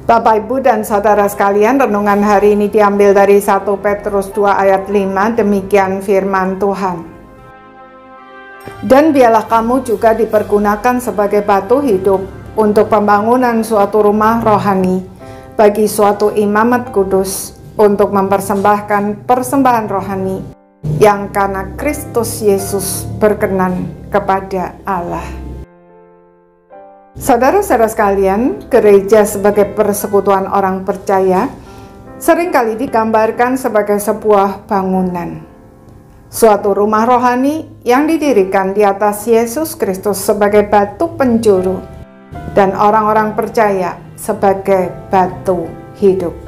Bapak, Ibu, dan Saudara sekalian, renungan hari ini diambil dari 1 Petrus 2 ayat 5, demikian firman Tuhan. Dan biarlah kamu juga dipergunakan sebagai batu hidup untuk pembangunan suatu rumah rohani, bagi suatu imamat kudus, untuk mempersembahkan persembahan rohani, yang karena Kristus Yesus berkenan kepada Allah. Saudara-saudara sekalian, gereja sebagai persekutuan orang percaya seringkali digambarkan sebagai sebuah bangunan, suatu rumah rohani yang didirikan di atas Yesus Kristus sebagai batu penjuru dan orang-orang percaya sebagai batu hidup.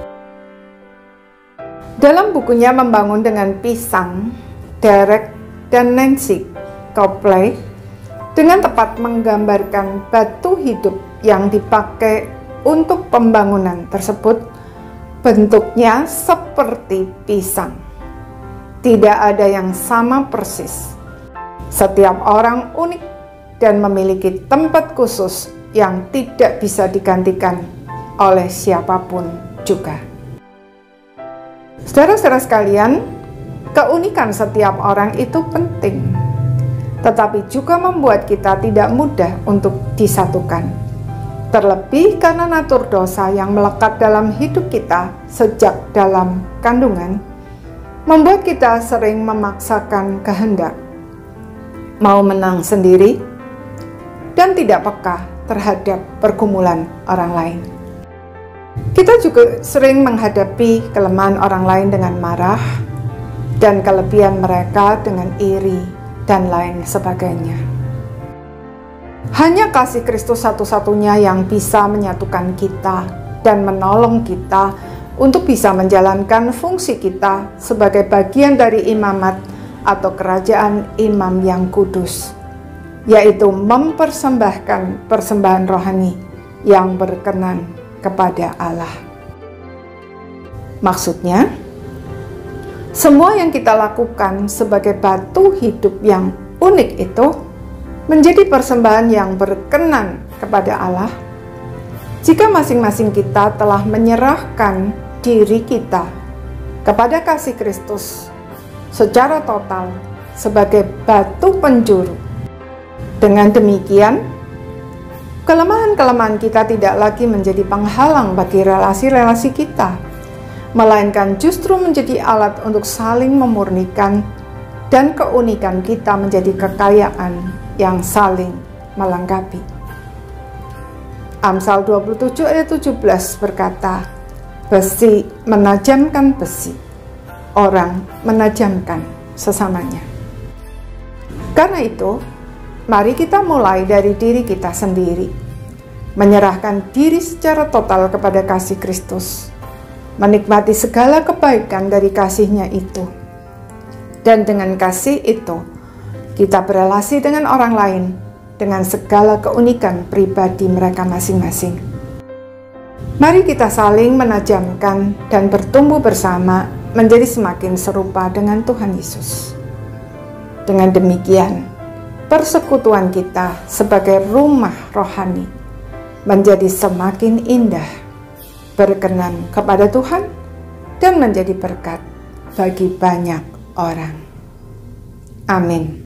Dalam bukunya Membangun dengan Pisang, Derek dan Nancy Copley dengan tepat menggambarkan batu hidup yang dipakai untuk pembangunan tersebut bentuknya seperti pisang. Tidak ada yang sama persis. Setiap orang unik dan memiliki tempat khusus yang tidak bisa digantikan oleh siapapun juga. Saudara-saudara sekalian, keunikan setiap orang itu penting, tetapi juga membuat kita tidak mudah untuk disatukan. Terlebih karena natur dosa yang melekat dalam hidup kita sejak dalam kandungan, membuat kita sering memaksakan kehendak, mau menang sendiri, dan tidak peka terhadap pergumulan orang lain. Kita juga sering menghadapi kelemahan orang lain dengan marah, dan kelebihan mereka dengan iri, dan lain sebagainya. Hanya kasih Kristus satu-satunya yang bisa menyatukan kita dan menolong kita untuk bisa menjalankan fungsi kita sebagai bagian dari imamat atau kerajaan imam yang kudus, yaitu mempersembahkan persembahan rohani yang berkenan kepada Allah. Maksudnya, semua yang kita lakukan sebagai batu hidup yang unik itu menjadi persembahan yang berkenan kepada Allah jika masing-masing kita telah menyerahkan diri kita kepada kasih Kristus secara total sebagai batu penjuru. Dengan demikian, kelemahan-kelemahan kita tidak lagi menjadi penghalang bagi relasi-relasi kita, melainkan justru menjadi alat untuk saling memurnikan, dan keunikan kita menjadi kekayaan yang saling melengkapi. Amsal 27 ayat 17 berkata, besi menajamkan besi, orang menajamkan sesamanya. Karena itu, mari kita mulai dari diri kita sendiri, menyerahkan diri secara total kepada kasih Kristus, menikmati segala kebaikan dari kasih-Nya itu. Dan dengan kasih itu, kita berelasi dengan orang lain dengan segala keunikan pribadi mereka masing-masing. Mari kita saling menajamkan dan bertumbuh bersama menjadi semakin serupa dengan Tuhan Yesus. Dengan demikian, persekutuan kita sebagai rumah rohani menjadi semakin indah, berkenan kepada Tuhan, dan menjadi berkat bagi banyak orang. Amin.